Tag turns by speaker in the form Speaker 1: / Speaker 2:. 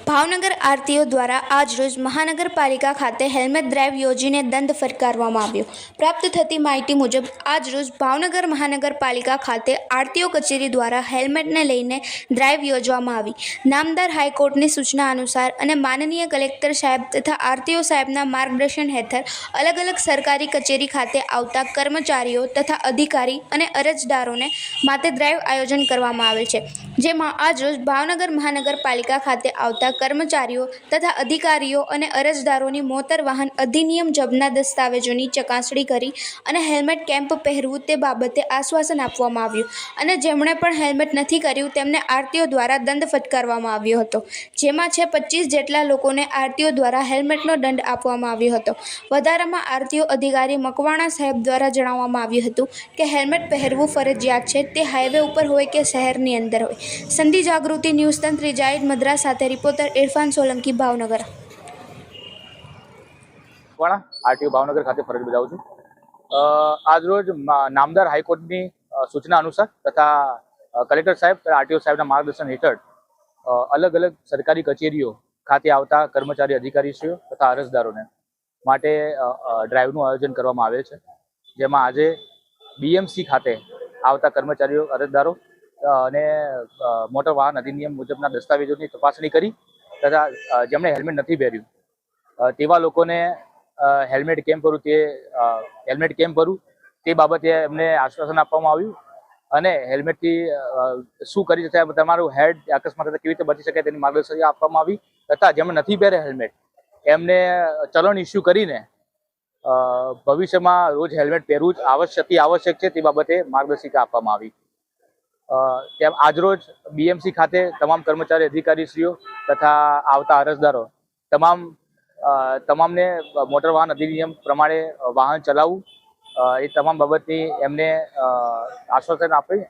Speaker 1: Bhavnagar RTO દ્વારા આજરોજ મહાનગરપાલિકા ખાતે હેલ્મેટ ડ્રાઈવ યોજીને દંડ ફટકારવામાં આવ્યો. પ્રાપ્ત થતી માહિતી મુજબ આજરોજ ભાવનગર મહાનગરપાલિકા ખાતે આરટીઓ કચેરી દ્વારા હેલ્મેટને લઈને ડ્રાઈવ યોજવામાં આવી. નામદાર હાઈકોર્ટની સૂચના અનુસાર અને માનનીય કલેક્ટર સાહેબ તથા આરટીઓ સાહેબના માર્ગદર્શન હેઠળ અલગ અલગ સરકારી કચેરી ખાતે આવતા કર્મચારીઓ તથા અધિકારી અને અરજદારોને માટે ડ્રાઈવ આયોજન કરવામાં આવેલ છે. જેમાં આજરોજ ભાવનગર મહાનગરપાલિકા ખાતે આવતા કર્મચારીઓ તથા અધિકારીઓ અને અરજદારોની મોટર વાહન અધિનિયમ જબના દસ્તાવેજોની ચકાસણી કરી અને હેલ્મેટ કેમ્પ પહેરવું તે બાબતે આશ્વાસન આપવામાં આવ્યું અને જેમણે પણ હેલ્મેટ નથી કર્યું તેમને આરટીઓ દ્વારા દંડ ફટકારવામાં આવ્યો હતો. જેમાં છે 25 જેટલા લોકોને આરટીઓ દ્વારા હેલ્મેટનો દંડ આપવામાં આવ્યો હતો. વધારામાં આરટીઓ અધિકારી મકવાણા સાહેબ દ્વારા જણાવવામાં આવ્યું હતું કે હેલ્મેટ પહેરવું ફરજિયાત છે, તે હાઈવે ઉપર હોય કે શહેરની અંદર હોય. સંધિ જાગૃતિ ન્યૂઝ તંત્રી જાહિદ મદ્રાસ સાથે રિપોર્ટર ઇરફાન સોલંકી, ભાવનગર.
Speaker 2: આરટીઓ ભાવનગર ખાતે ફરજ બજાવું છું. આજરોજ નામદાર હાઈકોર્ટની સૂચના અનુસાર તથા કલેક્ટર સાહેબ આરટીઓ સાહેબના માર્ગદર્શન હેઠળ અલગ અલગ સરકારી કચેરીઓ ખાતે આવતા કર્મચારી અધિકારીશ્રીઓ તથા અરજદારોને માટે ડ્રાઈવનું આયોજન કરવામાં આવે છે. જેમાં આજે બીએમસી ખાતે આવતા કર્મચારીઓ અરજદારો અને મોટર વાહન અધિનિયમ મુજબના દસ્તાવેજોની તપાસણી કરી તથા જેમણે હેલ્મેટ નથી પહેર્યું તેવા લોકોને હેલ્મેટ કેમ ભરવું તે બાબતે એમને આશ્વાસન આપવામાં આવ્યું અને હેલ્મેટથી શું કરી શકાય, તમારું હેડ અકસ્માત કેવી રીતે બચી શકાય તેની માર્ગદર્શન આપવામાં આવી તથા જેમણે નથી પહેરે હેલ્મેટ એમને ચલણ ઇસ્યુ કરીને ભવિષ્યમાં રોજ હેલ્મેટ પહેરવું જ આવશ્યક છે તે બાબતે માર્ગદર્શિકા આપવામાં આવી. તેમ આજરોજ બીએમસી ખાતે તમામ કર્મચારી અધિકારીશ્રીઓ તથા આવતા અરજદારો તમામને મોટર વાહન અધિનિયમ પ્રમાણે વાહન ચલાવવું એ તમામ બાબતની એમને આશ્વાસન આપી